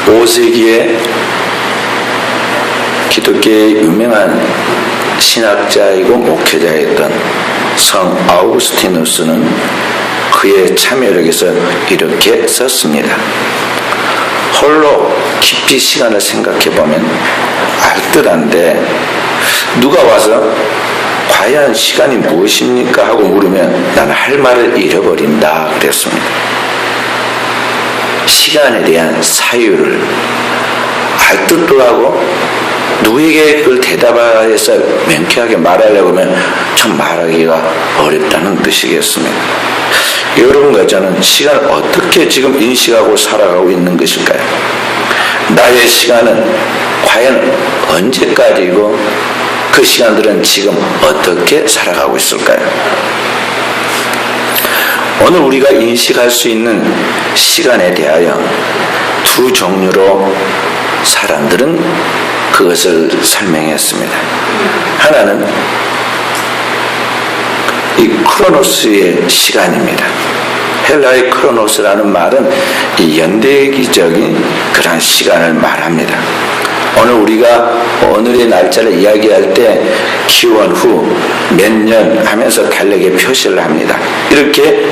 5세기에 기독교의 유명한 신학자이고 목회자였던 성 아우구스티누스는 그의 참여력에서 이렇게 썼습니다. 홀로 깊이 시간을 생각해보면 알뜰한데 누가 와서 과연 시간이 무엇입니까? 하고 물으면 나는 할 말을 잃어버린다 그랬습니다. 시간에 대한 사유를 알뜰도 하고 누구에게 그걸 대답해서 명쾌하게 말하려고 하면 참 말하기가 어렵다는 뜻이겠습니다. 여러분과 저는 시간을 어떻게 지금 인식하고 살아가고 있는 것일까요? 나의 시간은 과연 언제까지이고 그 시간들은 지금 어떻게 살아가고 있을까요? 오늘 우리가 인식할 수 있는 시간에 대하여 두 종류로 사람들은 그것을 설명했습니다. 하나는 이 크로노스의 시간입니다. 헬라의 크로노스라는 말은 이 연대기적인 그런 시간을 말합니다. 오늘 우리가 오늘의 날짜를 이야기할 때 기원 후 몇 년 하면서 달력에 표시를 합니다. 이렇게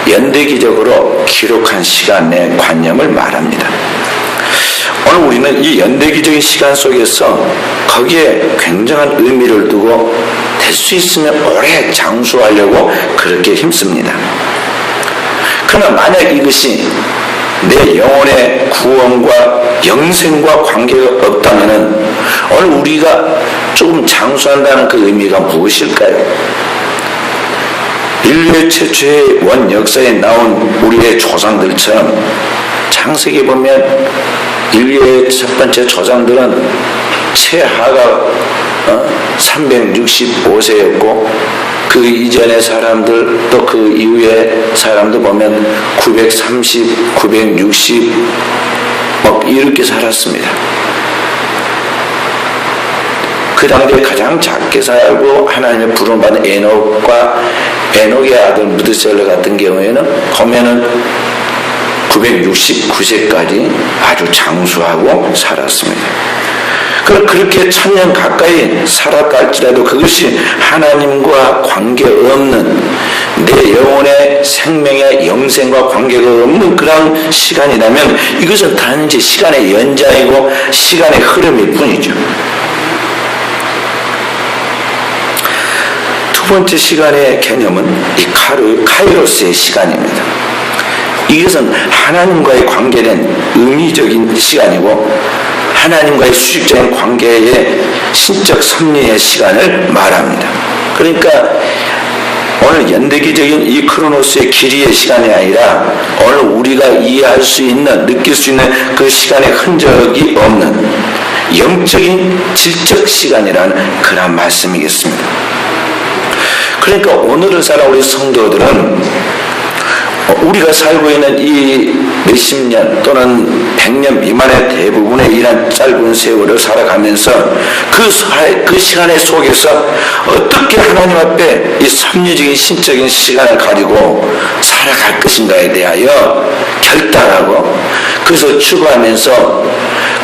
연대기적으로 기록한 시간의 관념을 말합니다. 오늘 우리는 이 연대기적인 시간 속에서 거기에 굉장한 의미를 두고 될 수 있으면 오래 장수하려고 그렇게 힘씁니다. 그러나 만약 이것이 내 영혼의 구원과 영생과 관계가 없다면 오늘 우리가 조금 장수한다는 그 의미가 무엇일까요? 인류의 최초의 원 역사에 나온 우리의 조상들처럼 창세기에 보면 인류의 첫 번째 조상들은 최하가 365세였고 그 이전의 사람들 또 그 이후의 사람들 보면 930, 960 이렇게 살았습니다. 그 당시에 가장 작게 살고 하나님의 부름받은 에녹의 아들 무드셀러 같은 경우에는 보면은 969세까지 아주 장수하고 살았습니다. 그렇게 1000년 가까이 살았다 할지라도 그것이 하나님과 관계없는 내 영혼의 생명의 영생과 관계가 없는 그런 시간이라면 이것은 단지 시간의 연장이고 시간의 흐름일 뿐이죠. 두 번째 시간의 개념은 이 카이로스의 시간입니다. 이것은 하나님과의 관계된 의미적인 시간이고 하나님과의 수직적인 관계의 신적 섭리의 시간을 말합니다. 그러니까 오늘 연대기적인 이 크로노스의 길이의 시간이 아니라 오늘 우리가 이해할 수 있는 느낄 수 있는 그 시간의 흔적이 없는 영적인 질적 시간이라는 그런 말씀이겠습니다. 그러니까 오늘을 살아 우리 성도들은 우리가 살고 있는 이 몇십 년 또는 100년 미만의 대부분의 이런 짧은 세월을 살아가면서 그 시간의 속에서 어떻게 하나님 앞에 이 섭리적인 신적인 시간을 가지고 살아갈 것인가에 대하여 결단하고 그래서 추구하면서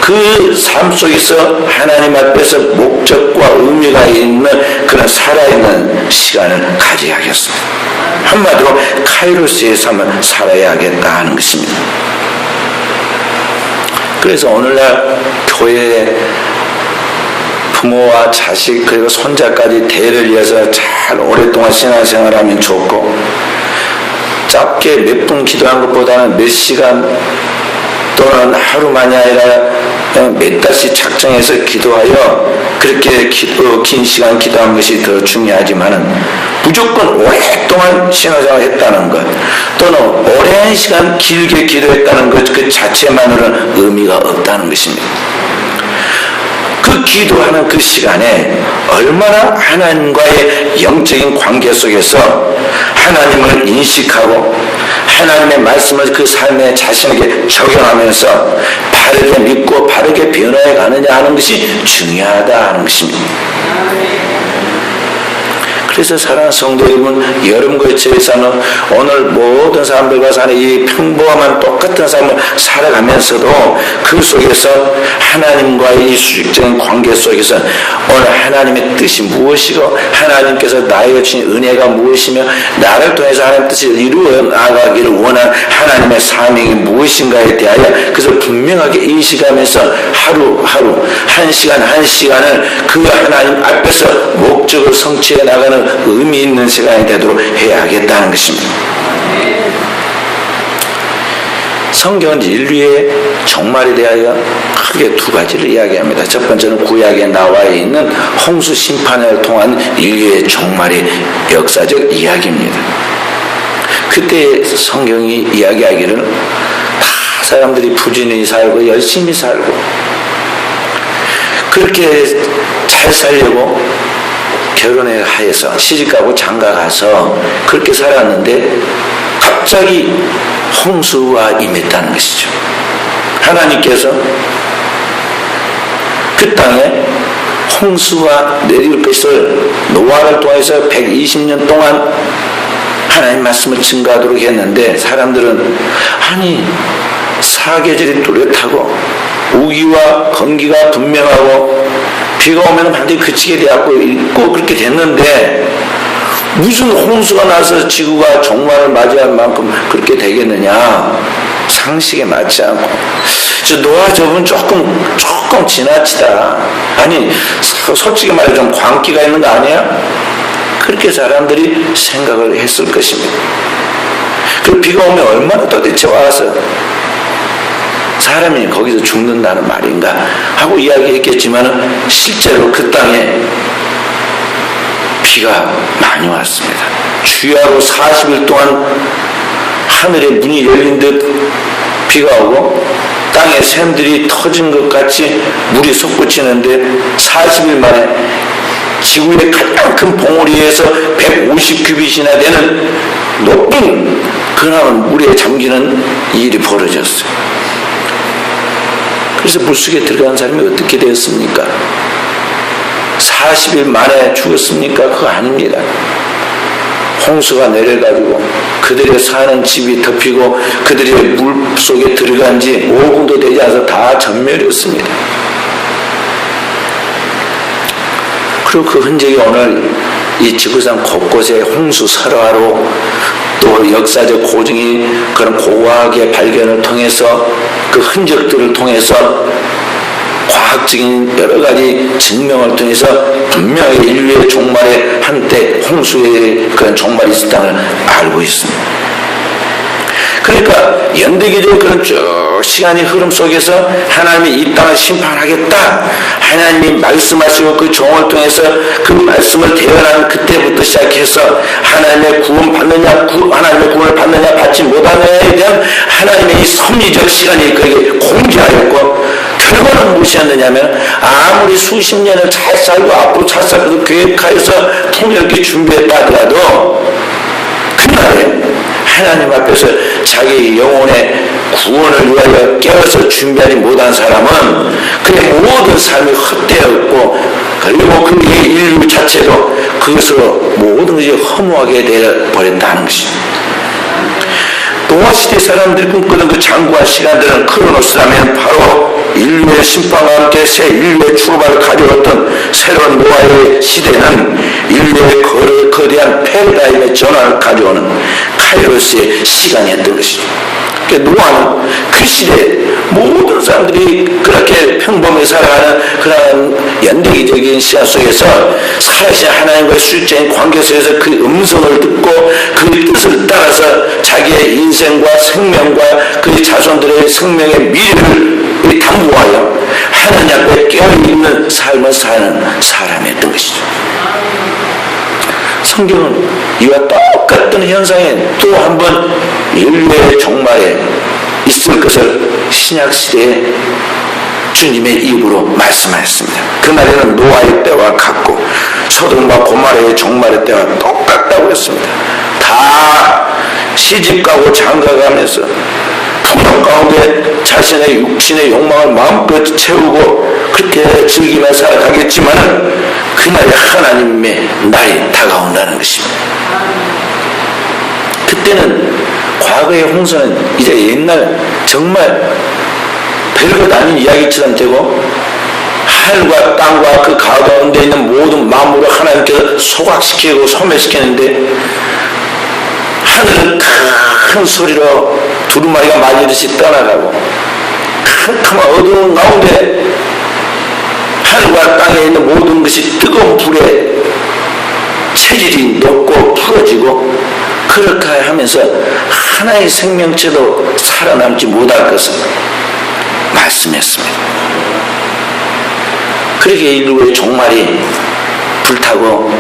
그 삶 속에서 하나님 앞에서 목적과 의미가 있는 그런 살아있는 시간을 가져야겠습니다. 한마디로 카이로스의 삶을 살아야겠다 하는 것입니다. 그래서 오늘날 교회에 부모와 자식 그리고 손자까지 대를 이어서 잘 오랫동안 신앙생활하면 좋고 짧게 몇 분 기도한 것보다는 몇 시간 또는 하루만이 아니라 몇 달씩 작정해서 기도하여 그렇게 긴 시간 기도한 것이 더 중요하지만은 무조건 오랫동안 신앙생활을 했다는 것 또는 오랜 시간 길게 기도했다는 것 그 자체만으로는 의미가 없다는 것입니다. 그 기도하는 그 시간에 얼마나 하나님과의 영적인 관계 속에서 하나님을 인식하고 하나님의 말씀을 그 삶에 자신에게 적용하면서 바르게 믿고 바르게 변화해 가느냐 하는 것이 중요하다 하는 것입니다. 그래서 사랑하는 성도 여러분, 여러분 거처에서는 오늘 모든 사람들과 사는 이 평범한 똑같은 삶을 살아가면서도 그 속에서 하나님과의 이 수직적인 관계 속에서 오늘 하나님의 뜻이 무엇이고 하나님께서 나에게 주신 은혜가 무엇이며 나를 통해서 하나님의 뜻을 이루어 나가기를 원하는 하나님의 사명이 무엇인가에 대하여 그것을 분명하게 인식하면서 하루하루 한 시간 한 시간을 그 하나님 앞에서 목적을 성취해 나가는 의미 있는 시간이 되도록 해야 하겠다는 것입니다. 성경은 인류의 종말에 대하여 크게 두 가지를 이야기합니다. 첫 번째는 구약에 나와 있는 홍수 심판을 통한 인류의 종말의 역사적 이야기입니다. 그때 성경이 이야기하기를 다 사람들이 부지런히 살고 열심히 살고 그렇게 잘 살려고 결혼을 하여서 시집가고 장가가서 그렇게 살았는데 갑자기 홍수가 임했다는 것이죠. 하나님께서 그 땅에 홍수가 내릴 것을 노아를 통해서 120년 동안 하나님 말씀을 증거하도록 했는데 사람들은 아니 사계절이 뚜렷하고 우기와 건기가 분명하고 비가 오면 반드시 그치게 되었고 있고 그렇게 됐는데 무슨 홍수가 나서 지구가 종말을 맞이할 만큼 그렇게 되겠느냐. 상식에 맞지 않고 저 노아 저분 조금 지나치다. 아니 솔직히 말해 좀 광기가 있는 거 아니야? 그렇게 사람들이 생각을 했을 것입니다. 그 비가 오면 얼마나 도대체 와서 사람이 거기서 죽는다는 말인가 하고 이야기했겠지만 실제로 그 땅에 비가 많이 왔습니다. 주야로 40일 동안 하늘에 문이 열린 듯 비가 오고 땅에 샘들이 터진 것 같이 물이 솟구치는데 40일 만에 지구의 가장 큰 봉우리에서 150규빗이나 되는 높은 그나마 물에 잠기는 일이 벌어졌어요. 그래서 물속에 들어간 사람이 어떻게 되었습니까? 40일 만에 죽었습니까? 그거 아닙니다. 홍수가 내려가지고 그들의 사는 집이 덮이고 그들이 물 속에 들어간 지 5분도 되지 않아서 다 전멸이었습니다. 그리고 그 흔적이 오늘 이 지구상 곳곳에 홍수 설화로 또 역사적 고증이 그런 고고하게 발견을 통해서 그 흔적들을 통해서 과학적인 여러 가지 증명을 통해서 분명히 인류의 종말에 한때 홍수의 그런 종말이 있었다는 걸 알고 있습니다. 그러니까 연대기적인 그런 쭉 시간의 흐름 속에서 하나님이 이 땅을 심판하겠다. 하나님이 말씀하시고 그 종을 통해서 그 말씀을 대언하는 그때부터 시작해서 하나님의 구원 받느냐, 하나님의 구원을 받느냐, 받지 못하느냐에 대한 하나님의 이 섭리적 시간이 그에게 공개하였고 결과는 무엇이었느냐면 아무리 수십 년을 잘 살고 앞으로 잘 살고 계획하여서 통역이 준비했다 하더라도 그날에 하나님 앞에서 자기 영혼의 구원을 위하여 깨어서 준비하지 못한 사람은 그의 모든 삶이 헛되었고 그리고 그의 인류 자체도 그것으로 모든 것이 허무하게 되어버린다는 것입니다. 노아시대 사람들이 꿈꾸던 그 장구한 시간들은 크로노스라면 바로 인류의 심판과 함께 새 인류의 출발을 가져왔던 새로운 노아의 시대는 인류의 거대한 패러다임의 전환을 가져오는 카이로스의 시간이었던 것이죠. 그러니까 노아는 그 시대에 모든 사람들이 그렇게 평범하게 살아가는 그런 연대기적인 시간 속에서 살아계신 하나님과의 수직적인 관계 속에서 그 음성을 듣고 그 뜻을 따라서 자기의 인생과 생명과 그 자손들의 생명의 미래를 담보하여 하나님 앞에 깨어있는 삶을 사는 사람이었던 것이죠. 성경은 이와 똑같은 현상에 또 한 번 인류의 종말에 있을 것을 신약시대에 주님의 입으로 말씀하셨습니다. 그날에는 노아의 때와 같고 소돔과 고모라의 종말의 때와 똑같다고 했습니다. 다 시집가고 장가가면서 풍요 가운데 자신의 육신의 욕망을 마음껏 채우고 그렇게 즐기며 살아가겠지만 그날이 하나님의 날이 다가온다는 것입니다. 그때는 과거의 홍수는 이제 옛날 정말 별것 아닌 이야기처럼 되고 하늘과 땅과 그 가운데 있는 모든 만물을 하나님께서 소각시키고 소멸시켰는데 하늘은 큰 소리로 두루마리가 말리듯이 떠나가고 캄캄한 어두운 가운데 하늘과 땅에 있는 모든 것이 뜨거운 불에 체질이 녹고 풀어지고 그렇게 하면서 하나의 생명체도 살아남지 못할 것을 말씀했습니다. 그렇게 인류의 종말이 불타고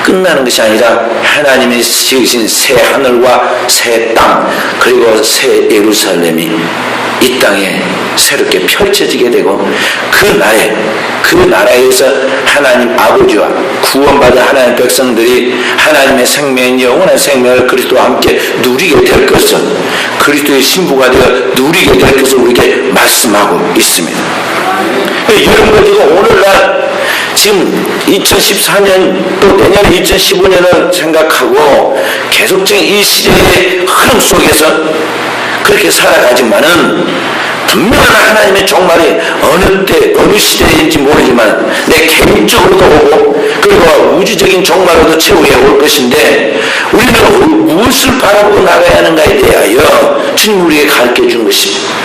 끝나는 것이 아니라 하나님이 지으신 새 하늘과 새 땅 그리고 새 예루살렘이 이 땅에 새롭게 펼쳐지게 되고 그 날에 그 나라에서 하나님 아버지와 구원받은 하나님의 백성들이 하나님의 생명, 영원한 생명을 그리스도와 함께 누리게 될 것을 그리스도의 신부가 되어 누리게 될 것을 우리에게 말씀하고 있습니다. 여러분들도 오늘날 지금 2014년 또 내년 2015년을 생각하고 계속적인 이 시대의 흐름 속에서 그렇게 살아가지만은 분명한 하나님의 종말이 어느 때 어느 시대인지 모르지만 내 개인적으로도 오고 그리고 우주적인 종말로도 최후에 올 것인데 우리는 무엇을 바라보고 나가야 하는가에 대하여 주님 우리에게 가르쳐 준 것입니다.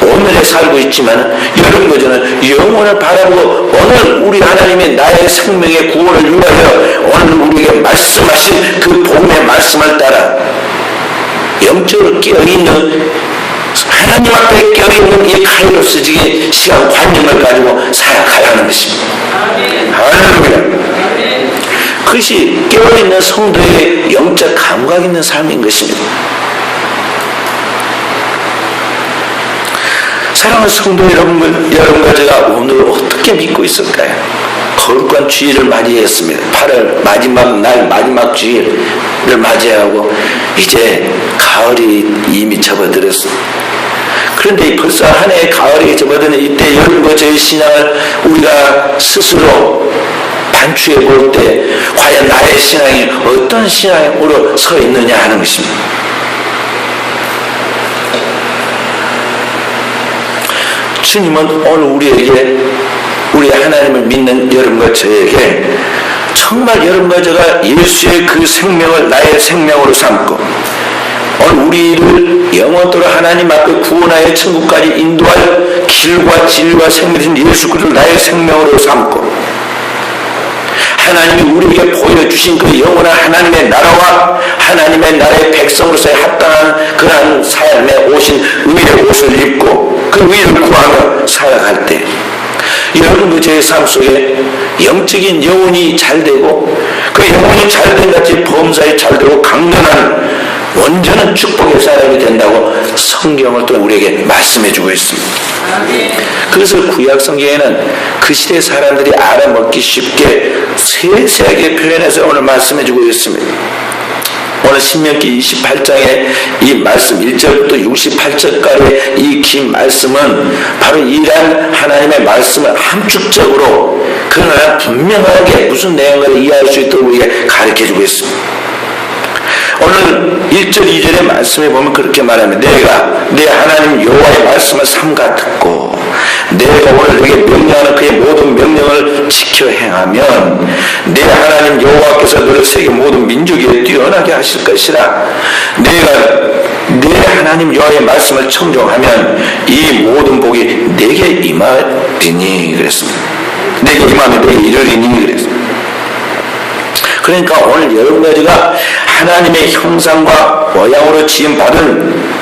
오늘에 살고 있지만 여러분과 저는 영원을 바라보고 오늘 우리 하나님의 나의 생명의 구원을 위하여 오늘 우리에게 말씀하신 그 복음의 말씀을 따라 영적으로 깨어있는 하나님 앞에 깨어있는 이 카이로스적인 시간 관념을 가지고 살아가야 하는 것입니다. 할렐루야. 그것이 깨어있는 성도의 영적 감각 있는 삶인 것입니다. 사랑하는 성도 여러분과 제가 오늘 어떻게 믿고 있을까요? 거룩한 주일을 맞이했습니다. 8월 마지막 날 마지막 주일을 맞이하고 이제 가을이 이미 접어들었습니다. 그런데 벌써 한 해의 가을이 접어드는 이때 여러분과 저의 신앙을 우리가 스스로 반추해 볼 때 과연 나의 신앙이 어떤 신앙으로 서 있느냐 하는 것입니다. 주님은 오늘 우리에게 우리 하나님을 믿는 여러분과 저에게 정말 여러분과 제가 예수의 그 생명을 나의 생명으로 삼고 오늘 우리를 영원토록 하나님 앞에 구원하여 천국까지 인도할 길과 진리와 생명이신 예수 그리스도를 나의 생명으로 삼고 하나님이 우리에게 보여주신 그 영원한 하나님의 나라와 하나님의 나라의 백성으로서의 합당한 그러한 삶에 오신 의의 옷을 입고 그 의를 구하며 살아갈 때 여러분도 제 삶 속에 영적인 영혼이 잘되고 그 영혼이 잘된 같이 범사에 잘되고 강건한 온전한 축복의 사람이 된다고 성경을 또 우리에게 말씀해주고 있습니다. 그것을 구약 성경에는 그 시대 사람들이 알아먹기 쉽게 세세하게 표현해서 오늘 말씀해주고 있습니다. 오늘 신명기 28장의 이 말씀 1절부터 68절까지의 이 긴 말씀은 바로 이러한 하나님의 말씀을 함축적으로 그러나 분명하게 무슨 내용을 이해할 수 있도록 우리에게 가르쳐주고 있습니다. 오늘 1절 2절의 말씀에 보면 그렇게 말합니다. 내가 내 하나님 여호와의 말씀을 삼가 듣고 내가 오늘 너에게 명령하는 그의 모든 명령을 지켜 행하면 내 하나님 여호와께서 너를 세계 모든 민족 위에 뛰어나게 하실 것이라. 내가 내 하나님 여호와의 말씀을 청종하면 이 모든 복이 내게 임하리니 그랬습니다. 내게 임하면 내게 이르리니 그랬습니다. 그러니까 오늘 여러분과 제가 하나님의 형상과 모양으로 지음받은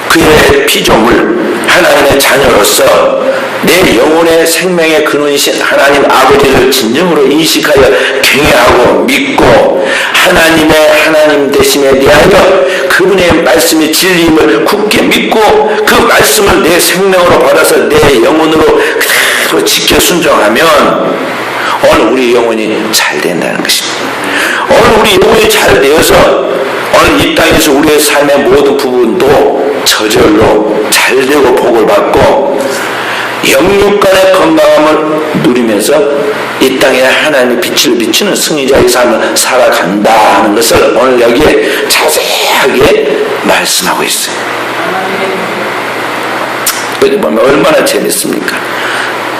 그의 피조물 하나님의 자녀로서 내 영혼의 생명의 근원이신 하나님 아버지를 진정으로 인식하여 경외하고 믿고 하나님의 하나님 되심에 대하여 그분의 말씀의 진리임을 굳게 믿고 그 말씀을 내 생명으로 받아서 내 영혼으로 그대로 지켜 순종하면 오늘 우리 영혼이 잘 된다는 것입니다. 오늘 우리 영혼이 잘 되어서 오늘 이 땅에서 우리의 삶의 모든 부분도 저절로 잘 되고 복을 받고 영육간의 건강함을 누리면서 이 땅에 하나님의 빛을 비추는 승리자의 삶을 살아간다 하는 것을 오늘 여기에 자세하게 말씀하고 있어요. 여기 보면 얼마나 재밌습니까?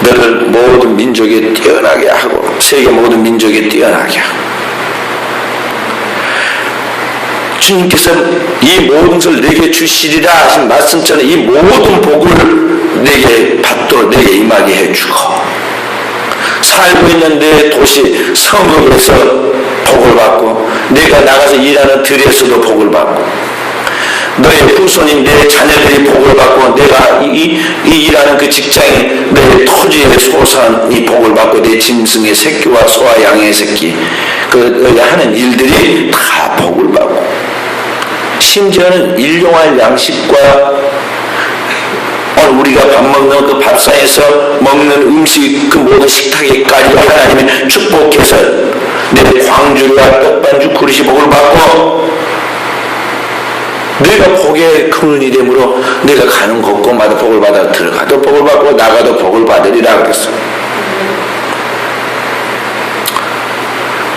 너를 모든 민족에 뛰어나게 하고 세계 모든 민족에 뛰어나게 하고, 주님께서 이 모든 것을 내게 주시리라 하신 말씀처럼 이 모든 복을 내게 받도록 내게 임하게 해주고, 살고 있는 내 도시 성읍에서 복을 받고, 내가 나가서 일하는 들에서도 복을 받고, 너의 후손인 내 자녀들이 복을 받고, 내가 이 일하는 그 직장에 내 토지의 소산이 복을 받고, 내 짐승의 새끼와 소와 양의 새끼 그 하는 일들이 다 복을 받고, 심지어는 일용할 양식과 오늘 우리가 밥 먹는 그 밥상에서 먹는 음식 그 모든 식탁에까지 하나님이 축복해서 내 광주리와 떡반죽 그릇이 복을 받고, 내가 복의 근원이 되므로 내가 가는 곳곳마다 복을 받아 들어가도 복을 받고 나가도 복을 받으리라 그랬어.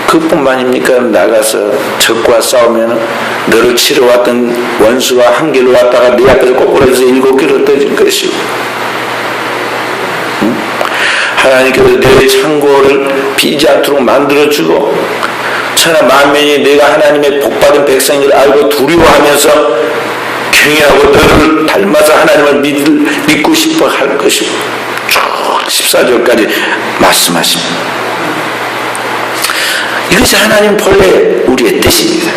그뿐만입니까? 나가서 적과 싸우면 너를 치러 왔던 원수가 한 길로 왔다가 네 앞에서 꼬꾸라져서 7길로 떠질 것이고, 하나님께서 내 창고를 비지 않도록 만들어주고, 천하 만민이 내가 하나님의 복받은 백성인 줄 알고 두려워하면서 경외하고 너를 닮아서 하나님을 믿고 싶어 할 것이고, 쭉 14절까지 말씀하십니다. 이것이 하나님 본래 우리의 뜻입니다.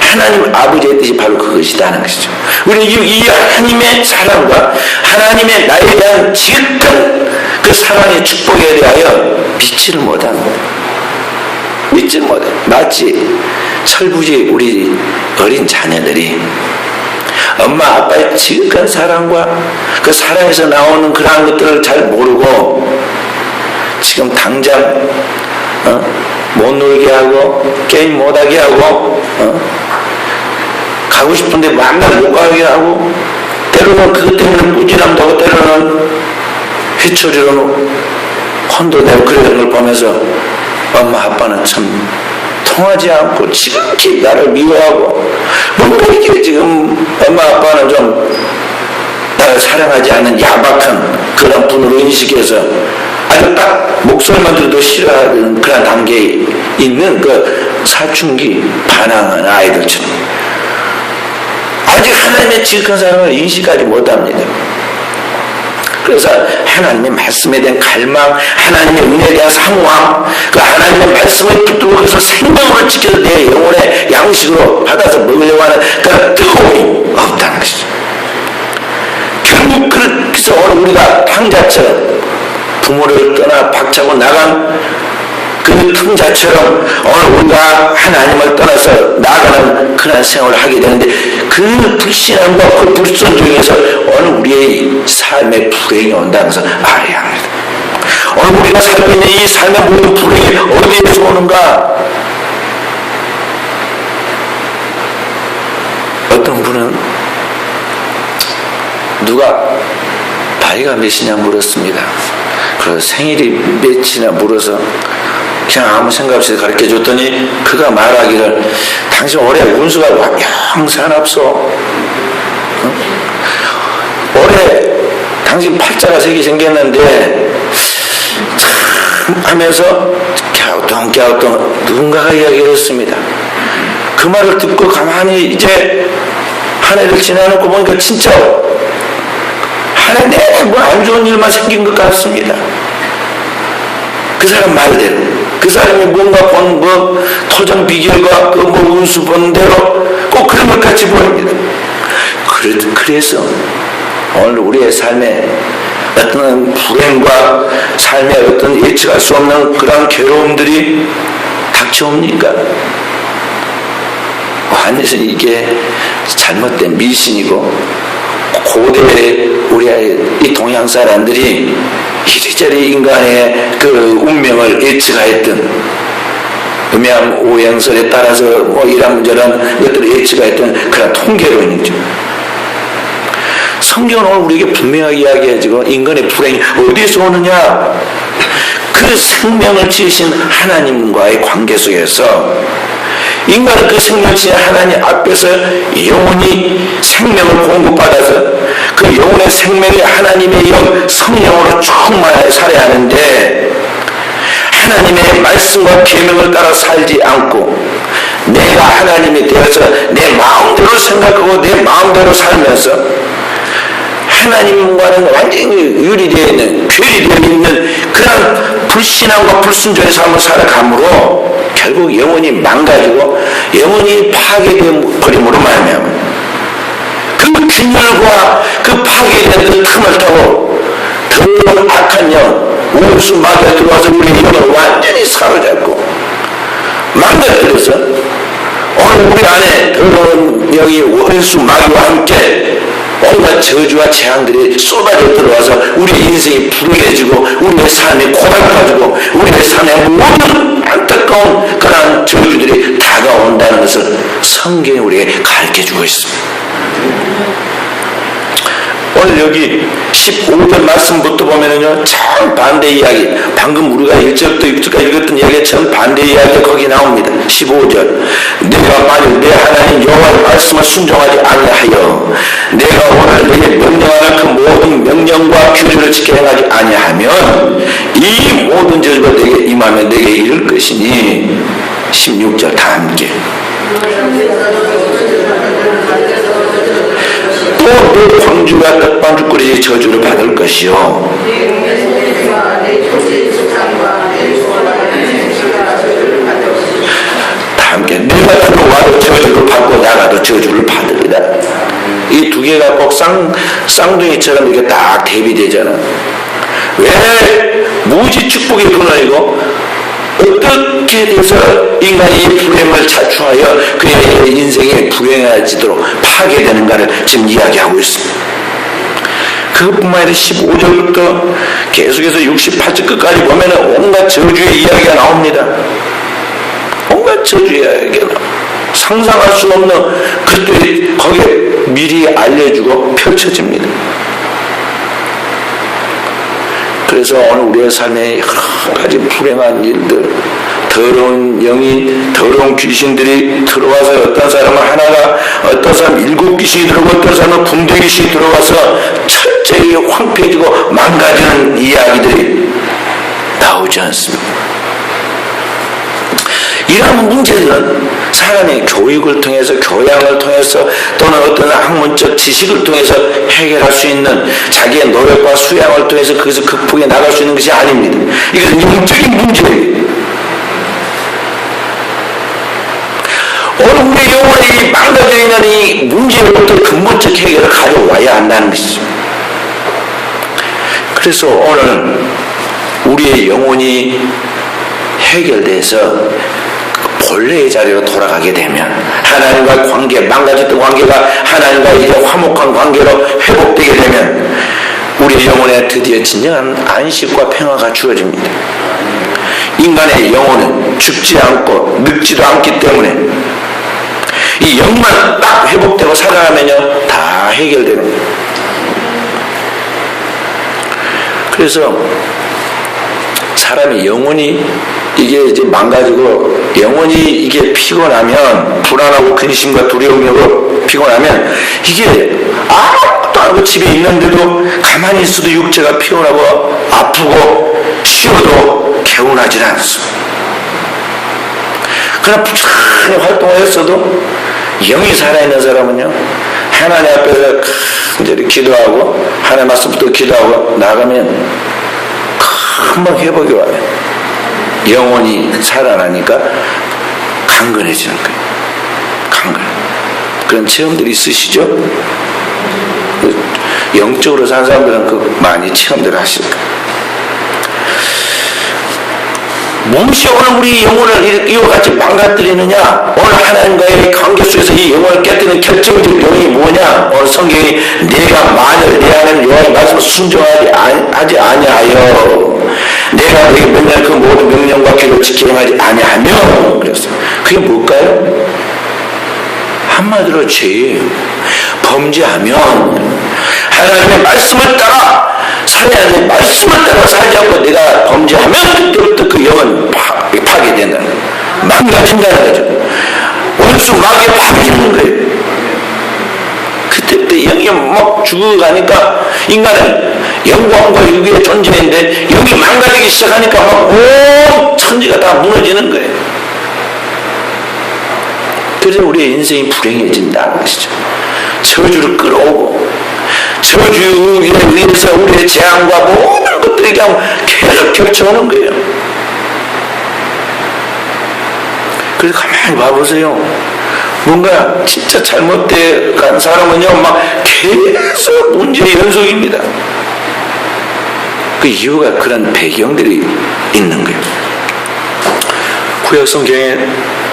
하나님 아버지의 뜻이 바로 그것이다는 것이죠. 우리는 이 하나님의 사랑과 하나님의 나에 대한 지극한 그 사랑의 축복에 대하여 믿지를 못합니다. 믿지를 못해요. 마치 철부지 우리 어린 자녀들이 엄마 아빠의 지극한 사랑과 그 사랑에서 나오는 그러한 것들을 잘 모르고 지금 당장 못 놀게 하고 게임 못하게 하고 가고 싶은데 만날 못 가게 하고, 때로는 그것 때문에 꾸지람도 하고 때로는 휘초리로 혼도 내고 그러는 걸 보면서 엄마 아빠는 참 통하지 않고 지극히 나를 미워하고, 뭔가 이렇게 지금 엄마 아빠는 좀 나를 사랑하지 않는 야박한 그런 분으로 인식해서 아주 딱 목소리만 들어도 싫어하는 그런 단계에 있는 그 사춘기 반항하는 아이들처럼 아직 하나님의 지극한 사랑을 인식하지 못합니다. 그래서 하나님의 말씀에 대한 갈망, 하나님의 은혜에 대한 사모함, 그 하나님의 말씀을 붙들고 그래서 생명으로 지켜서 내 영혼의 양식으로 받아서 먹으려고 하는 그런 뜨거움이 없다는 것이죠. 결국 그래서 오늘 우리가 탕자처럼 부모를 떠나 박차고 나간 그 탕자처럼 오늘 우리가 하나님을 떠나서 나가는 그런 생활을 하게 되는데, 그 불신함과 그 불순 중에서 오늘 우리의 삶의 불행이 온다는 것을 알아야 합니다. 오늘 우리가 살고 있는 이 삶의 모든 불행이 어디에서 오는가? 어떤 분은 누가 나이가 몇이냐 물었습니다. 그래서 생일이 몇이냐 물어서 그냥 아무 생각 없이 가르쳐 줬더니 그가 말하기를, 당신 올해 운수가 영산 없어. 올해 당신 팔자가 3개 생겼는데 참 하면서 갸우뚱 누군가가 이야기를 했습니다. 그 말을 듣고 가만히 이제 한 해를 지나놓고 보니까 진짜 한 해 내내 뭐 안 좋은 일만 생긴 것 같습니다. 그 사람 말대로, 그 사람이 뭔가 본 뭐 토정 비결과 그 뭐 운수 보는 대로 꼭 그런 것 같이 보입니다. 그래서 오늘 우리의 삶에 어떤 불행과 삶의 어떤 예측할 수 없는 그런 괴로움들이 닥쳐옵니까? 완전히 이게 잘못된 미신이고, 고대 우리의 이 동양 사람들이 이리저리 인간의 그 운명을 예측하였던, 음양 오행설에 따라서 뭐 이런저런 것들을 예측하였던 그런 통계론이죠. 성경은 오늘 우리에게 분명하게 이야기해주고 인간의 불행이 어디서 오느냐? 그 생명을 지으신 하나님과의 관계 속에서 인간은 그 생명을 지은 하나님 앞에서 영원히 생명을 공급받아서 그 영혼의 생명이 하나님의 영 성령으로 충만하게 살아야 하는데 하나님의 말씀과 계명을 따라 살지 않고 내가 하나님이 되어서 내 마음대로 생각하고 내 마음대로 살면서 하나님과는 완전히 유리되어 있는, 괴리되어 있는 그런 불신앙과 불순종의 삶을 살아가므로 결국 영혼이 망가지고 영혼이 파괴되어버림으로 말미암아 그 균열과 그 파괴된 그 틈을 타고 더러운 악한 영, 우수 마귀가 들어와서 우리 영을 완전히 사로잡고 망가뜨려서 오늘 우리 안에 더러운 영이 원수 마귀와 함께 온갖 저주와 재앙들이 쏟아져 들어와서 우리 인생이 불행해지고 우리의 삶이 고달파지고 우리의 삶에 모든 안타까운 그런 저주들이 다가온다는 것을 성경이 우리에게 가르쳐주고 있습니다. 오늘 여기 15절 말씀부터 보면은요, 참 반대 이야기, 방금 우리가 1절부터 6절까지 읽었던 이야기의 전 반대 이야기가 거기 나옵니다. 15절. 내가 만일 내 하나님 여호와의 말씀을 순종하지 아니하여 내가 오늘 내게 명령하는 그 모든 명령과 규례를 지켜 행하지 아니하면 이 모든 저주가 내게 임하면 내게 이를 것이니 16절 다 함께. 또 너 광주가 떡반죽거리지 저주를 받을 것이요. 다 함께 내가 들어와도 저주를 받고 나가도 저주를 받으리라. 이 두 개가 꼭 쌍둥이처럼 이렇게 딱 대비되잖아. 왜 무지 축복이 끊어지고 어떻게 돼서 인간이 불행을 자초하여 그의 인생이 불행해지도록 파괴되는가를 지금 이야기하고 있습니다. 그것뿐만 아니라 15절부터 계속해서 68절 끝까지 보면 온갖 저주의 이야기가 나옵니다. 온갖 저주의 이야기가 나옵니다. 상상할 수 없는 것들이 거기에 미리 알려주고 펼쳐집니다. 그래서 오늘 우리의 삶에 여러 가지 불행한 일들, 더러운 영이, 더러운 귀신들이 들어와서 어떤 사람은 하나가, 어떤 사람은 7귀신이 들어오고 어떤 사람은 군대 귀신이 들어와서 철저히 황폐해지고 망가지는 이야기들이 나오지 않습니다. 이런 문제들은 사람의 교육을 통해서, 교양을 통해서 또는 어떤 학문적 지식을 통해서 해결할 수 있는 자기의 노력과 수양을 통해서 그것을 극복해 나갈 수 있는 것이 아닙니다. 이것은 영적인 문제예요. 오늘 우리 영혼이 망가져 있는 이 문제로부터 근본적 해결을 가져와야 한다는 것이죠. 그래서 오늘 우리의 영혼이 해결돼서 본래의 자리로 돌아가게 되면 하나님과 관계, 망가졌던 관계가 하나님과 이제 화목한 관계로 회복되게 되면 우리 영혼에 드디어 진정한 안식과 평화가 주어집니다. 인간의 영혼은 죽지 않고 늙지도 않기 때문에 이 영만 딱 회복되고 살아가면요 다 해결됩니다. 그래서 사람의 영혼이 이게 이제 망가지고 영혼이 이게 피곤하면 불안하고 근심과 두려움으로 피곤하면 이게 아무것도 안 하고 집에 있는데도 가만히 있어도 육체가 피곤하고 아프고 쉬어도 개운하지 않습니다. 그러나 부지런히 활동을 했어도 영이 살아있는 사람은요 하나님 앞에서 간절히 기도하고 하나님 말씀부터 기도하고 나가면 금방 회복이 와요. 영혼이 살아나니까 강건해지는 거예요. 강건. 그런 체험들이 있으시죠? 영적으로 산 사람들은 그 많이 체험들을 하실 거예요. 무엇이 오늘 우리 영혼을 이와 같이 망가뜨리느냐? 오늘 하나님과의 관계 속에서 이 영혼을 깨뜨리는 결정적 요인이 뭐냐? 오늘 성경이 내가 만일 내 하나님 여호와의 말씀을 순종하지 아니하여 내가 내게 명령한 그 모든 명령과 규례를 지켜 행하지 아니하면 그랬어요. 그게 뭘까요? 한마디로 죄예요. 범죄하면 하나님의 말씀을 따라 살아야 돼. 말씀을 따라 살지 않고 내가 범죄하면 그때부터 그 영은 파괴되는, 망가진다는 거죠. 원수 마귀에 파괴되는 거예요. 그때부터 영이 막 죽어가니까 인간은 영광과 유기의 존재인데 영이 망가지기 시작하니까 막 온 천지가 다 무너지는 거예요. 그래서 우리의 인생이 불행해진다는 것이죠. 저주를 끌어오고 저주에 의해서 우리의 재앙과 모든 것들이 그냥 계속 겹쳐오는 거예요. 그래서 가만히 봐보세요. 뭔가 진짜 잘못된 사람은요 막 계속 문제의 연속입니다. 그 이유가 그런 배경들이 있는 거예요. 구약 성경에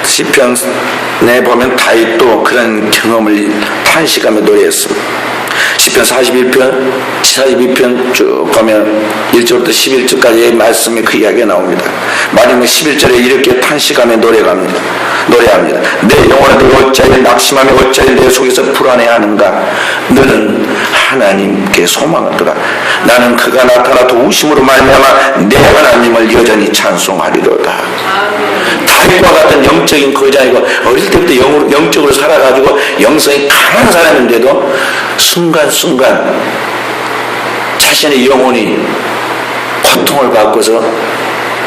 시편에 보면 다윗도 그런 경험을 탄식하며 노래했습니다. 시편 42편 쭉 보면 1절부터 11절까지의 말씀에 그 이야기가 나옵니다. 마지막 11절에 이렇게 탄식하며 노래합니다. 내 영혼아 내가 어찌하여 낙심하며 어찌하여 내 속에서 불안해하는가. 너는 하나님께 소망하더라. 나는 그가 나타나 도우심으로 말미암아 내 하나님을 여전히 찬송하리로다. 다윗과 같은 영적인 거장이고 어릴 때부터 영적으로 살아가지고 영성이 강한 사람인데도 순간순간 자신의 영혼이 고통을 받고서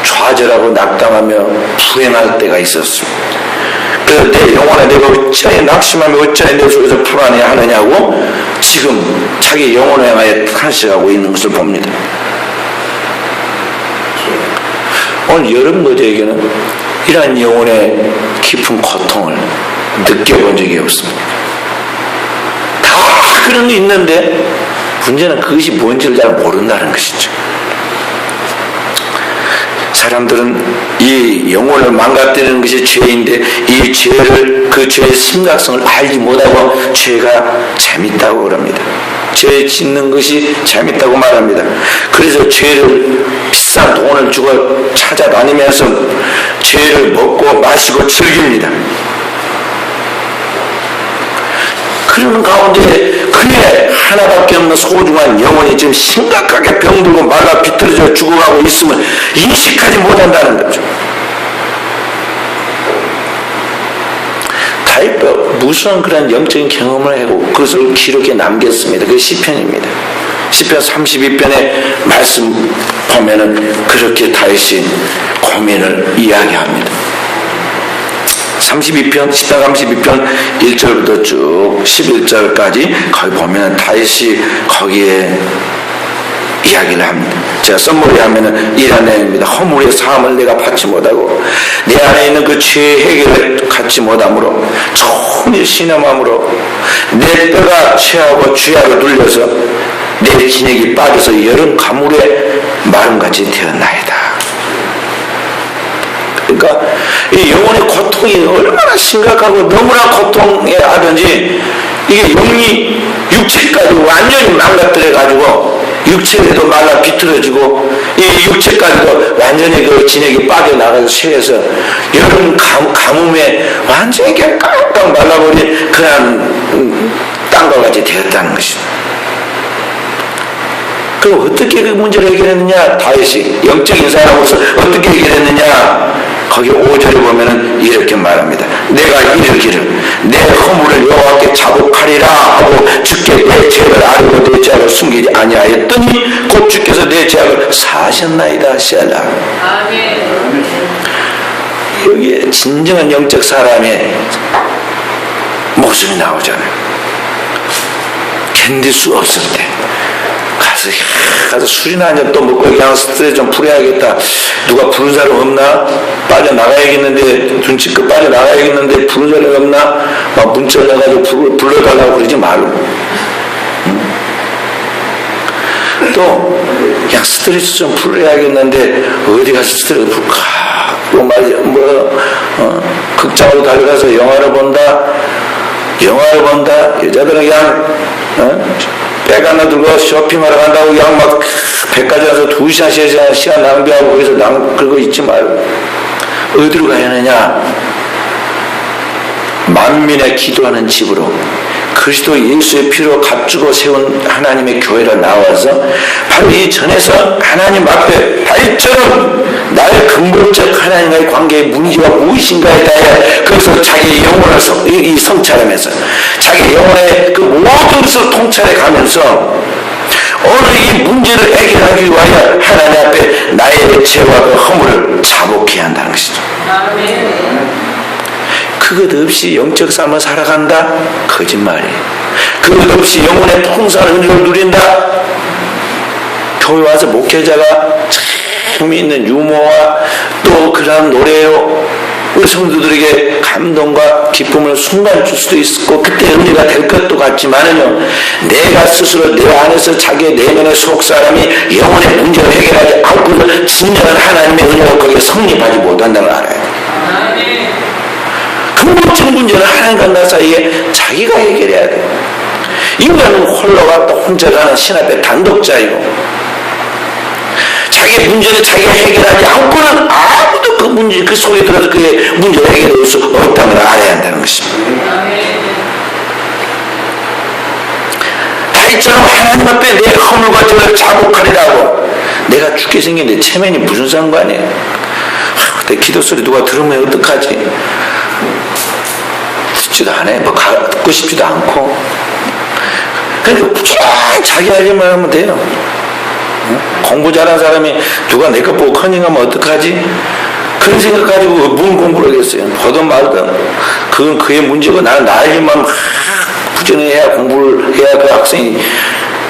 좌절하고 낙담하며 불행할 때가 있었습니다. 그래서 내 영혼에 내가 어찌하여 낙심하며 어찌하여 내 속에서 불안해하느냐고 지금 자기 영혼을 향하여 탄식하고 있는 것을 봅니다. 오늘 여러분들에게는 이러한 영혼의 깊은 고통을 느껴본 적이 없습니다. 다 그런 게 있는데 문제는 그것이 뭔지를 잘 모른다는 것이죠. 사람들은 이 영혼을 망가뜨리는 것이 죄인데 이 죄를, 그 죄의 심각성을 알지 못하고 죄가 재밌다고 그럽니다. 죄 짓는 것이 재밌다고 말합니다. 그래서 죄를 비싼 돈을 주고 찾아다니면서 죄를 먹고 마시고 즐깁니다. 그러는 가운데 그의 하나밖에 없는 소중한 영혼이 지금 심각하게 병들고 말라 비틀어져 죽어가고 있으면 인식하지 못한다는 거죠. 다윗도 무수한 그런 영적인 경험을 하고 그것을 기록에 남겼습니다. 그게 시편입니다. 시편 32편의 말씀 보면은 그렇게 다윗이 고민을 이야기합니다. 32편, 시편 32편 1절부터 쭉 11절까지 거기 보면 다윗이 거기에 이야기를 합니다. 제가 썸머리하면은 이런 내용입니다. 허물의 사함을 내가 받지 못하고 내 안에 있는 그 죄의 해결을 갖지 못함으로 종일 신음함으로 내 뼈가 취하고 쥐약을 눌려서 내 진액이 빠져서 여름 가물에 마름같이 되었나이다. 그러니까 이 영혼의 고통이 얼마나 심각하고 너무나 고통에 하든지 이게 영이 육체까지 완전히 망가뜨려가지고 육체에도 말라 비틀어지고 이 육체까지도 완전히 그 진액이 빠져나가서 쇠해서 여름 가뭄에 완전히 깡깡 말라버린 그런 땅과 같이 되었다는 것입니다. 그럼 어떻게 그 문제를 해결했느냐? 다윗이 영적인 사람으로서 어떻게 해결했느냐? 거기 5절에 보면은 이렇게 말합니다. 내가 이르기를 내 허물을 여호와께 자복하리라 하고 주께 내 죄를 아뢰고 내 죄악을 숨기지 아니하였더니 곧 주께서 내 죄악을 사하셨나이다. 셀라. 아멘. 여기에 진정한 영적 사람의 모습이 나오잖아요. 견딜 수 없을 때 가서 술이나 한잔 또 먹고 그냥 스트레스 좀 풀어야겠다. 누가 부른 사람 없나? 빠져나가야겠는데 눈치껏 빠져나가야겠는데 부른 사람 없나? 막 문자를 해가지고 불러달라고 그러지 말고 또 그냥 스트레스 좀 풀어야겠는데 어디 가서 스트레스 풀까? 또 극장으로 달려가서 영화를 본다. 여자들은 그냥 백 하나 들고 쇼핑하러 간다고 그냥 막 백화점 가서 2시간, 3시간 시간 낭비하고 거기서 그러고 있지 말고 어디로 가야 하느냐? 만민의 기도하는 집으로 그리스도 예수의 피로 값주고 세운 하나님의 교회로 나와서 바로 이 전에서 하나님 앞에 발처럼 나의 근본적 하나님과의 관계의 문제가 무엇인가에 대해 그래서 자기 영혼을 성찰하면서 자기 영혼의 그 모든 것을 통찰해 가면서 오늘 이 문제를 해결하기 위하여 하나님 앞에 나의 죄와 그 허물을 자복해야 한다는 것이죠. 그것 없이 영적 삶을 살아간다? 거짓말이에요. 그것 없이 영혼의 풍성한 은혜를 누린다? 교회 와서 목회자가 재미있는 유머와 또 그런 노래로 우리 성도들에게 감동과 기쁨을 순간 줄 수도 있고 그때 은혜가 될 것도 같지만은요, 내가 스스로 내 안에서 자기의 내면의 속사람이 영혼의 문제를 해결하지 않고는 진정한 하나님의 은혜가 거기에 성립하지 못한다는 걸 알아요. 근본적 문제는 하나님과 나 사이에 자기가 해결해야 돼. 인간은 홀로가 또 혼자 가는 신 앞에 단독자이고 자기의 문제를 자기가 해결하지 않고는 아무도 그 문제 그 속에 들어서 그의 문제를 해결할 수 없다는 걸 알아야 한다는 것입니다. 다윗처럼 하나님 앞에 내 허물과 죄를 자복하리라고. 내가 죽게 생긴 내 체면이 무슨 상관이에요? 내 기도 소리 누가 들으면 어떡하지? 듣지도 않아. 뭐 듣고 싶지도 않고. 그러니까 무조건 자기 할 일만 하면 돼요. 공부 잘하는 사람이 누가 내 것 보고 커닝하면 어떡하지? 그런 생각 가지고 무슨 공부를 하겠어요? 보든 말든 그건 그의 문제고 나는 나의 일만 부지런해야 공부를 해야 그 학생이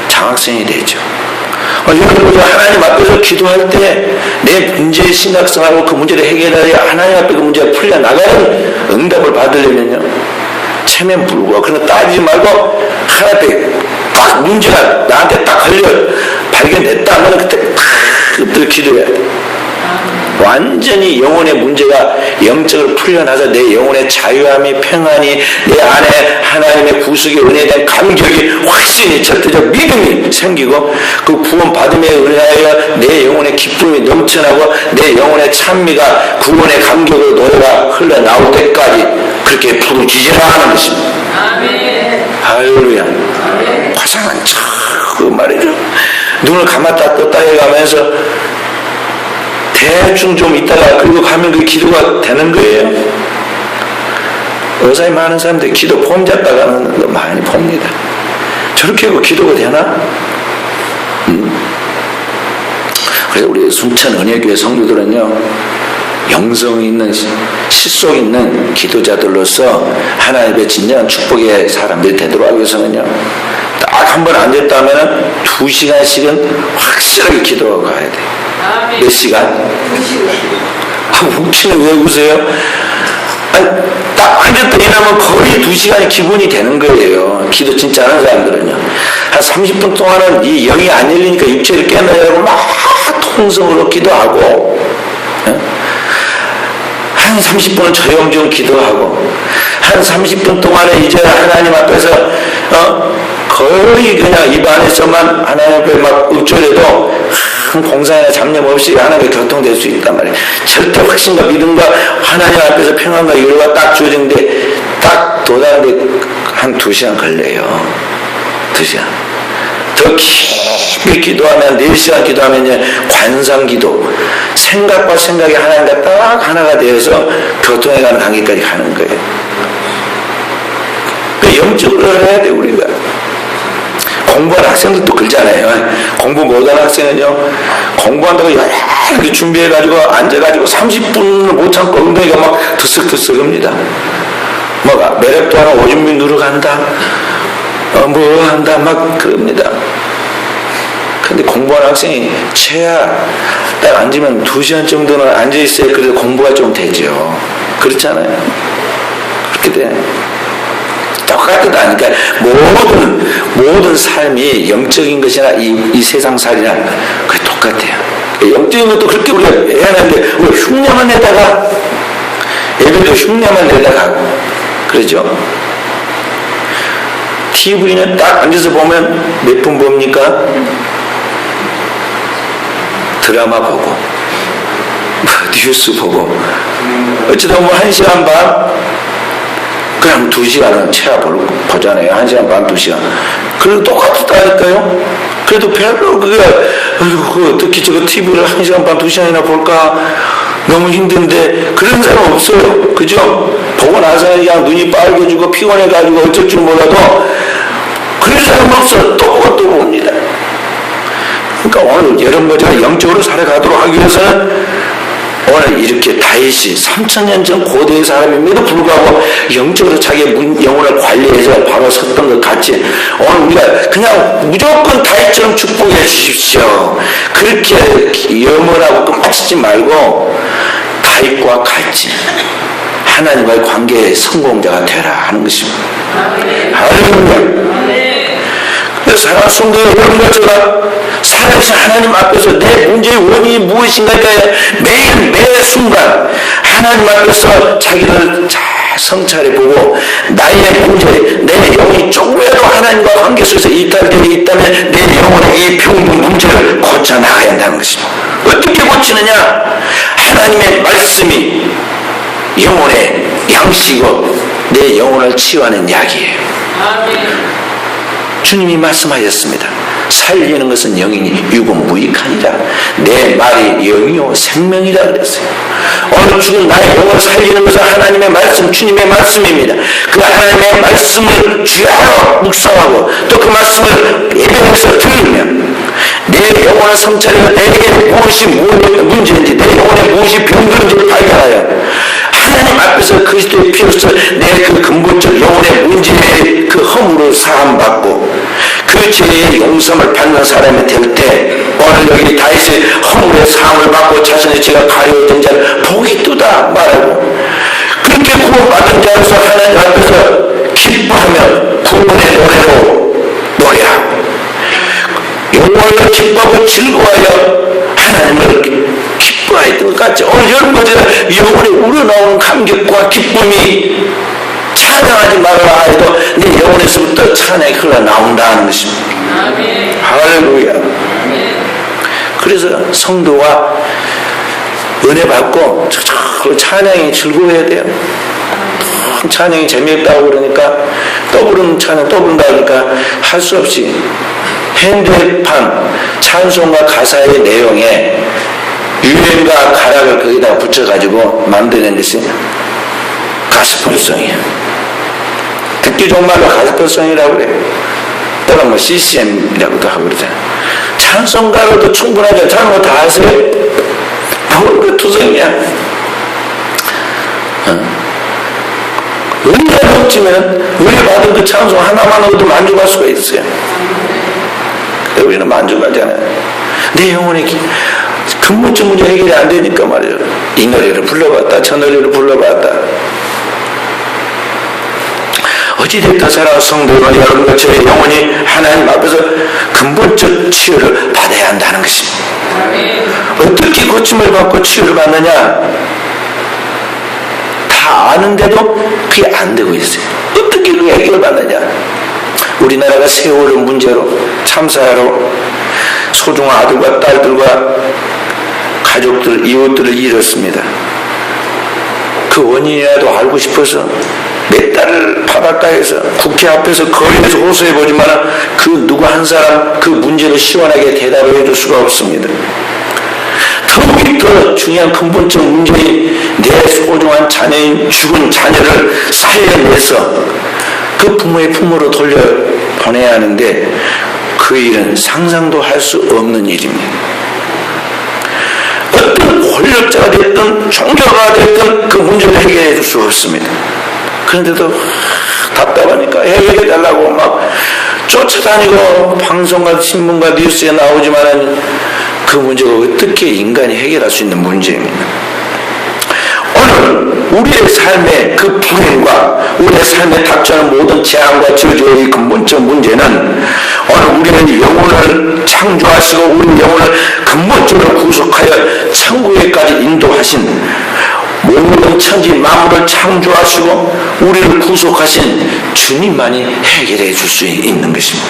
장학생이 되죠. 여러분 하나님 앞에서 기도할 때 내 문제의 심각성하고 그 문제를 해결하여 하나님 앞에 그 문제가 풀려나가는 응답을 받으려면요, 체면 불구하고 그런 거 따지지 말고 하나님 앞에 딱 문제가 나한테 딱 걸려 발견됐다 하면 그때 기도해야 돼. 완전히 영혼의 문제가 영적으로 풀려나서 내 영혼의 자유함이 평안이 내 안에 하나님의 구속의 은혜에 대한 감격이 확신이 절대적 믿음이 생기고 그 구원 받음에 의하여 내 영혼의 기쁨이 넘쳐나고 내 영혼의 찬미가 구원의 감격으로 노래가 흘러나올 때까지 그렇게 부르짖으라는 것입니다. 할렐루야. 화상한 그 말이죠. 눈을 감았다 떴다 해가면서 대충 좀 있다가 그리고 가면 그 기도가 되는 거예요. 의사에 많은 사람들이 기도 폼 잡다가는 거 많이 봅니다. 저렇게 하고 기도가 되나? 그래서 우리 순천 은혜교회 성도들은요, 영성 있는 실속 있는 기도자들로서 하나님의 진정한 축복의 사람들이 되도록 하기 위해서는요, 딱 한 번 앉았다면 2시간씩은 확실하게 기도하고 가야 돼요. 몇 시간? 혹시는 왜 웃어요? 아니, 딱 앉았다 일하면 거의 2시간이 기본이 되는 거예요. 기도 진짜 하는 사람들은요. 한 30분 동안은 이 영이 안 열리니까 육체를 깨어나려고 막 통성으로 기도하고, 한 30분은 조용조용 기도하고, 한 30분 동안에 이제 하나님 앞에서 거의 그냥 입 안에서만 하나님 앞에 막 읊조려도 큰 공상이나 잡념 없이 하나님께 교통될 수 있단 말이에요. 절대 확신과 믿음과 하나님 앞에서 평안과 위로가 딱 주어지는데 딱 도달하는데 한 2시간 걸려요. 2시간. 더 깊이 기도하면 4시간 기도하면 관상기도, 생각과 생각이 하나님과 딱 하나가 되어서 교통해가는 관계까지 가는 거예요. 그 영적으로 해야 돼 우리가. 공부하는 학생들도 그러잖아요. 공부 못하는 학생은요, 공부한다고 이렇게 준비해가지고 앉아가지고 30분을 못 참고 엉덩이가 막 들썩들썩합니다. 막 매력도 하나 오줌이 누르간다, 뭐 한다 막 그럽니다. 근데 공부하는 학생이 최하 딱 앉으면 2시간 정도는 앉아있어야 그래도 공부가 좀 되죠. 그렇잖아요. 그렇게 돼. 똑같다니까. 모든 삶이 영적인 것이나 이 세상 살이나 그게 똑같아요. 영적인 것도 그렇게 우리가 해야 하는데 우리가 흉내만 내다가, 예배도 흉내만 내다가 그러죠. TV는 딱 앉아서 보면 몇 분 봅니까? 드라마 보고 뉴스 보고 어쩌다 보면 1시간 반 그럼 2시간은 보잖아요. 1시간 반, 2시간. 그래도 똑같다니까요. 그래도 별로 특히 저거 TV를 1시간 반, 2시간이나 볼까? 너무 힘든데, 그런 사람 없어요. 그죠? 보고 나서 그냥 눈이 빨개지고 피곤해가지고 어쩔 줄 몰라도, 그런 사람 없어. 또 보고 또 봅니다. 그러니까 오늘 여러분들이 영적으로 살아가도록 하기 위해서는 오늘 이렇게 다윗이 3000년 전 고대의 사람임에도 불구하고 영적으로 자기 영혼을 관리해서 바로 섰던 것 같이 오늘 우리가 그냥 무조건 다윗처럼 축복해 주십시오. 그렇게 염원하고 끝마치지 말고 다윗과 같이 하나님과의 관계의 성공자가 되라 하는 것입니다. 할렐루야. 사랑하는 성도 여러분과 제가 살아계신 하나님 앞에서 내 문제의 원인이 무엇인가에 매 순간 하나님 앞에서 자기를 잘 성찰해보고 나의 문제, 내 영이 조금이라도 하나님과 관계 속에서 이탈되어 있다면 내 영혼의 이 병든 문제를 고쳐나가야 한다는 것입니다. 어떻게 고치느냐? 하나님의 말씀이 영혼의 양식이고 내 영혼을 치유하는 약이에요. 주님이 말씀하셨습니다. 살리는 것은 영이니 육은 무익하니라. 내 말이 영이요 생명이라 그랬어요. 오늘 죽은 나의 영혼을 살리는 것은 하나님의 말씀, 주님의 말씀입니다. 그 하나님의 말씀을 주야로 묵상하고 또 그 말씀을 예배에서 들으면 내 영혼을 성찰하여 내게 무엇이 문제인지 내 영혼에 무엇이 병들는지를 발견하여 하나님 앞에서 그리스도의 피로서 내 그 근본적 영혼의 문제의 그 허물을 사함받고 그 죄의 용서를 받는 사람이 될 때 오늘 여기 다윗의 허물의 사함을 받고 자신의 죄가 가려진 자를 복이 뜨다 말하고 그렇게 구원받은 자로서 하나님 앞에서 기뻐하며 구원의 노래로 노래하고 영원히 기뻐하고 즐거워하여 하나님을 기뻐해야 될 것 같죠. 오늘 여러분들 영혼에 우러나오는 감격과 기쁨이 찬양하지 말아라 해도 내 영혼에서부터 찬양이 흘러나온다는 것입니다. 할렐루야. 그래서 성도가 은혜 받고 찬양이 즐거워야 돼요. 찬양이 재미없다고 그러니까 또 부르는 찬양 또 부른다 그러니까 할 수 없이 핸드판 찬송과 가사의 내용에 유행과 가락을 거기다 붙여가지고 만드는 것이 가스펠송이에요. 듣기 좋은 말로 가스펠송이라고 그래요. 또는 뭐 CCM이라고도 하고 그러잖아요. 찬송가로도 충분하죠. 찬송가 다 하세요. 뭘 그 투성이야. 은혜가 넘치면 은혜 받은 그 찬송 하나만으로도 만족할 수가 있어요. 우리는 만족하잖아요. 내 영혼의 근본적 문제 해결이 안 되니까 말이에요. 이 노래를 불러봤다 저 노래를 불러봤다. 어찌됐든 사랑하는 성도는 여러분과 저의 영혼이 하나님 앞에서 근본적 치유를 받아야 한다는 것입니다. 어떻게 고침을 받고 치유를 받느냐? 다 아는데도 그게 안 되고 있어요. 어떻게 그 해결을 받느냐? 우리나라가 세월의 문제로 참사로 소중한 아들과 딸들과 가족들, 이웃들을 잃었습니다. 그 원인이라도 알고 싶어서 몇 달을 바닷가에서 국회 앞에서 거리에서 호소해보지만 그 누구 한 사람 그 문제를 시원하게 대답을 해줄 수가 없습니다. 더욱이 더 중요한 근본적 문제인 내 소중한 자녀인 죽은 자녀를 살려내서 그 부모의 품으로 돌려보내야 하는데 그 일은 상상도 할 수 없는 일입니다. 어떤 권력자가 됐든 종교가 됐든 그 문제를 해결해 줄 수 없습니다. 그런데도 답답하니까 해결해달라고 막 쫓아다니고 방송과 신문과 뉴스에 나오지만 그 문제가 어떻게 인간이 해결할 수 있는 문제입니다. 오늘 우리의 삶의 그 불행과 우리의 삶에 닥쳐오는 모든 재앙과 저주의 근본적 문제는 오늘 우리는 영혼을 창조하시고 우리 영혼을 근본적으로 구속하여 천국에까지 인도하신 모든 천지 만물을 창조하시고 우리를 구속하신 주님만이 해결해 줄 수 있는 것입니다.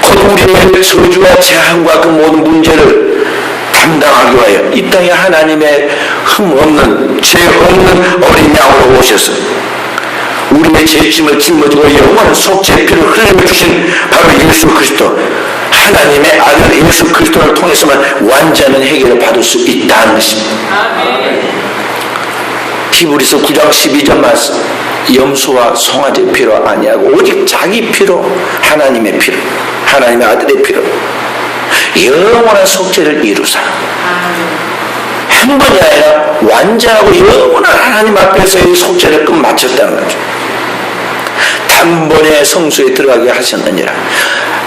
곧 우리의 저주와 재앙과 그 모든 문제를 담당하기 위하여 이 땅에 하나님의 흠 없는 죄 없는 어린 양으로 오셔서 우리의 죄짐을 짊어지고 영원한 속죄의 피를 흘려 주신 바로 예수 그리스도, 하나님의 아들 예수 그리스도를 통해서만 완전한 해결을 받을 수 있다는 것입니다. 히브리서 9장 12절 말씀, 염소와 송아지 피로 아니하고 오직 자기 피로, 하나님의 피로, 하나님의 아들의 피로 영원한 속죄를 이루사, 한 번이 아니라 완전하고 영원한 하나님 앞에서의 속죄를 끝마쳤다는 거죠. 단번에 성소에 들어가게 하셨느니라.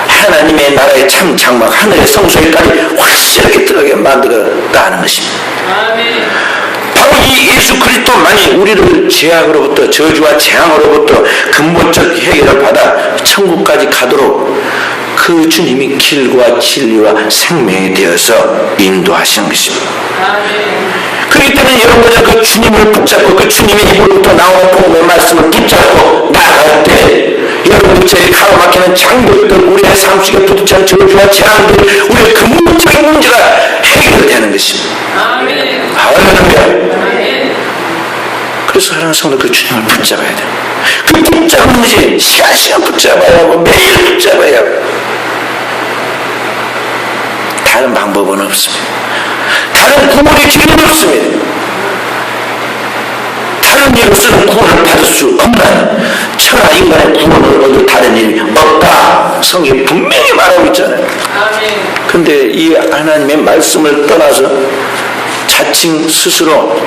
하나님의 나라의 참 장막, 하늘의 성소에까지 확실하게 들어가게 만들었다는 것입니다. 바로 이 예수 그리스도만이 우리를 죄악으로부터, 저주와 재앙으로부터 근본적 해결을 받아 천국까지 가도록 그 주님이 길과 진리와 생명이 되어서 인도하시는 것입니다. 그렇기 때문에 여러분은 그 주님을 붙잡고 그 주님의 입으로부터 나오는 복음의 말씀을 붙잡고 나아갈 때 여러분 제 가로막히는 장벽들, 우리의 삶 속에 부딪히는 저주와 재앙들, 우리의 근본적인 문제가 해결되는 것입니다. 할렐루야. 그래서 사랑하는 성도, 그 주님을 붙잡아야 돼요. 그 붙잡는 것이 시간 붙잡아야 하고 매일 붙잡아야 하고, 다른 방법은 없습니다. 다른 구원의 길은 없습니다. 다른 일로서는 구원을 받을 수 없는, 천하 인간의 구원을 얻을 다른 일이 없다. 성경이 분명히 말하고 있잖아요. 그런데 이 하나님의 말씀을 떠나서 자칭 스스로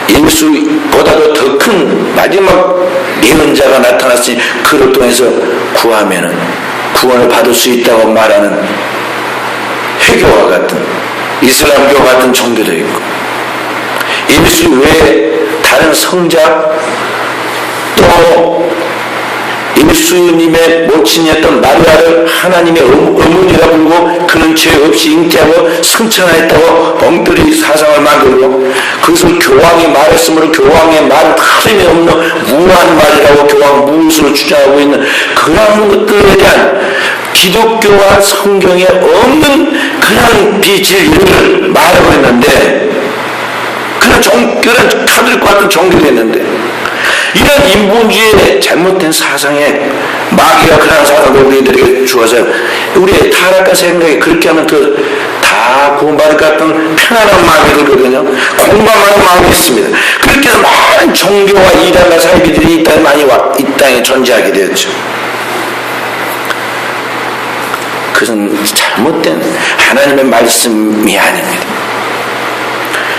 예수보다도 더 큰 마지막 예언자가 나타났으니 그를 통해서 구하면은 구원을 받을 수 있다고 말하는 회교와 같은, 이슬람교 같은 종교도 있고, 예수 외에 다른 성자, 또 예수님의 모친이었던 마리아를 하나님의 어머니라 부르고 그는 죄 없이 잉태하고 승천하였다고 엉터리 사상을 만들고, 그것을 교황이 말했으므로 교황의 말은 다름이 없는 무한 말이라고 교황 무엇을 주장하고 있는 그런 것들에 대한 기독교와 성경에 없는 그런 비진리를 말하고 있는데, 그런 카톨릭과 같은 종교가 있는데, 이런 인본주의의 잘못된 사상에 마귀가 그런 사상을 우리들에게 주어서 우리의 타락한 생각이 그렇게 하면 다 구원받을 것 같은 편안한 마음이 들거든요. 공감하는 마음이 있습니다. 그렇게 해서 많은 종교와 이단과 사이비들이 이 땅에 존재하게 되었죠. 그것은 잘못된 하나님의 말씀이 아닙니다.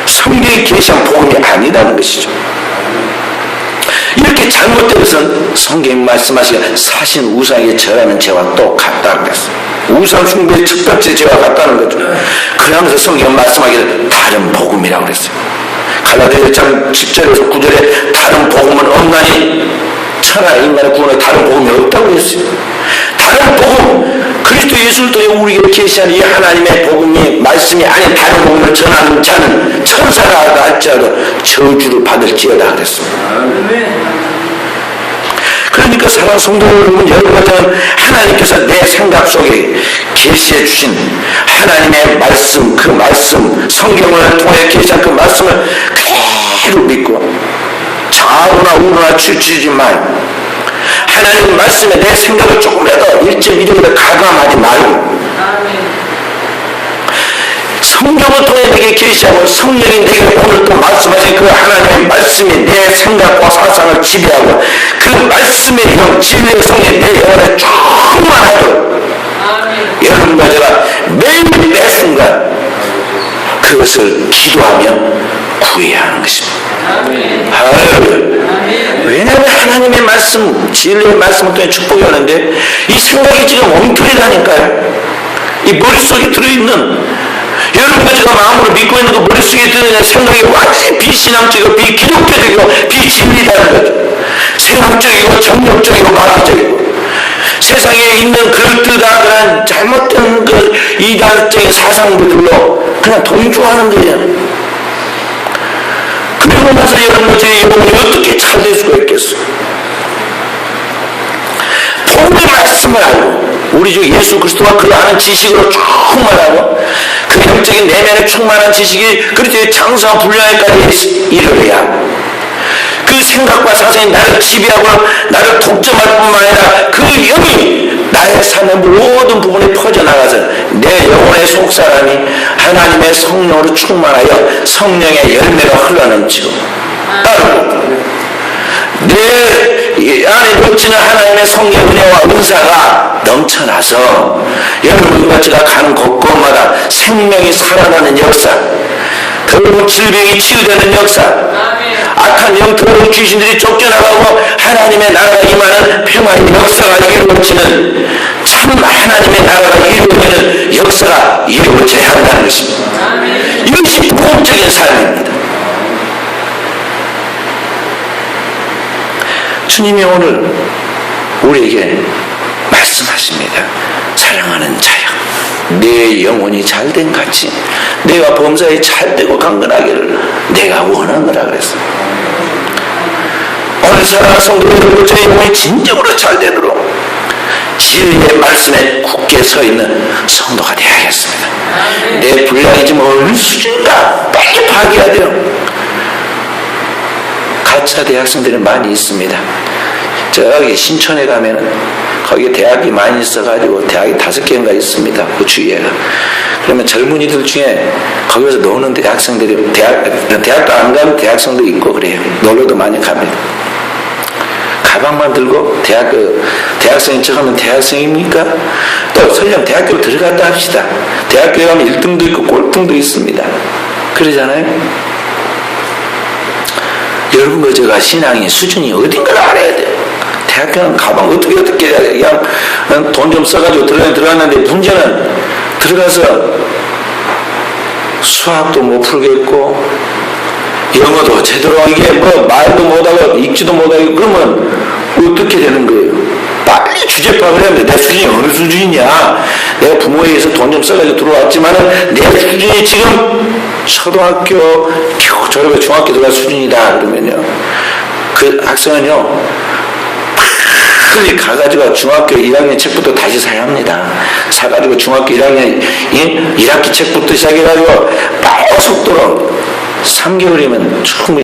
성경에 계시한 복음이 아니라는 것이죠. 이렇게 잘못된 것은 성경이 말씀하시기에 사신 우상에게 절하는 죄와 똑같다고 그랬어요. 우상 숭배의 첫 번째 죄와 같다는 거죠. 그러면서 성경은 말씀하기를 다른 복음이라고 그랬어요. 갈라디아 1장 10절에서 9절에 다른 복음은 없나니, 천하 인간의 구원에 다른 복음이 없다고 했어요. 다른 복음, 그리스도 예수를 통해 우리에게 계시한 이 하나님의 복음이 말씀이 아닌 다른 복음을 전하는 자는 천사가 할지라도 저주를 받을지어다 그랬습니다. 그러니까 사랑하는 성도 여러분, 여러분은 하나님께서 내 생각 속에 계시해 주신 하나님의 말씀, 그 말씀, 성경을 통해 계시한 그 말씀을 그대로 믿고 좌우나 우로나 치우치지 말고, 하나님 말씀에 내 생각을 조금이라도 1.1mm도 가감하지 말고, 성경을 통해 내게 계시하고 성령이 내게 오늘 또 말씀하신 그 하나님의 말씀이 내 생각과 사상을 지배하고 그 말씀의 영, 진리의 성령이 내 영혼에 충만하도록 여러분과 제가 매일 매 순간 그것을 기도하며 구해야 하는 것입니다. 왜냐하면 하나님의 말씀, 진리의 말씀을 통해 축복이 오는데 이 생각이 지금 엉터리라니까요. 이 머릿속에 들어있는, 여러분과 제가 마음으로 믿고 있는 그 머릿속에 들어있는 생각이 완전히 비신앙적이고 비기독교적이고 비진리라는 거죠. 생각적이고 정력적이고 마귀적이고 세상에 있는 그럴듯한 잘못된 그 이단적인 사상들로 그냥 동조하는 거예요. 그리고 나서 여러분 제 영혼이 어떻게 찾을 수가 있겠어요? 복음의 말씀을 알고 우리 주 예수 그리스도와 그를 아는 지식으로 충만하고 그 영적인 내면에 충만한 지식이 그리스도의 장성한 분량에까지 이르러야 그 생각과 사상이 나를 지배하고 나를 독점할 뿐만 아니라 그 영이 나의 삶의 모든 부분에 퍼져나가서 내 영혼의 속사람이 하나님의 성령으로 충만하여 성령의 열매가 흘러넘치고 따르고 내 안에 넘치는 하나님의 성령 은혜와 은사가 넘쳐나서 여러분과 제가 가는 곳곳마다 생명이 살아나는 역사, 더러운 질병이 치유되는 역사, 악한 영 더러운 귀신들이 쫓겨나가고 하나님의 나라가 임하는 평화의 역사가 이루어지는 참 하나님의 나라가 이루어지는 역사가 이루어져야 한다는 것입니다. 이것이 복음적인 삶입니다. 주님이 오늘 우리에게 말씀하십니다. 사랑하는 자여, 내 영혼이 잘된 같이 내가 범사에 잘되고 강건하기를 내가 원하노라 그랬어요. 오늘 사랑하는 성도 여러분, 저의 영혼이 진정으로 잘되도록 진리의 말씀에 굳게 서 있는 성도가 되어야겠습니다. 내 분량이 지금 어느 수준인가 빨리 파악해야 돼요. 가짜 대학생들이 많이 있습니다. 저기 신촌에 가면은 거기에 대학이 많이 있어가지고 대학이 5개인가 있습니다. 그 주위에가. 그러면 젊은이들 중에 거기서 노는 대학생들이 대학도 안 가는 대학생도 있고 그래요. 놀러도 많이 갑니다. 가방만 들고 대학생인 척하면 대학생입니까? 또 설령 대학교 들어갔다 합시다. 대학교에 가면 1등도 있고 꼴등도 있습니다. 그러잖아요. 여러분과 제가 신앙의 수준이 어딘가를 알아야 돼요. 대학교는 가방 어떻게 그냥 돈 좀 써가지고 들어갔는데 문제는 들어가서 수학도 못 풀겠고 영어도 제대로 이게 뭐 말도 못하고 읽지도 못하고 그러면 어떻게 되는 거예요? 빨리 주제 파악을 해야 돼. 내 수준이 어느 수준이냐? 내가 부모에 의해서 돈 좀 써가지고 들어왔지만은 내 수준이 지금 초등학교 겨우 졸업해 중학교 들어갈 수준이다 그러면요, 그 학생은요 빨리 가가지고 중학교 1학년 책부터 다시 사야 합니다. 사가지고 중학교 1학년 1학기 책부터 시작해가지고 빠른 속도로 3개월이면 충분히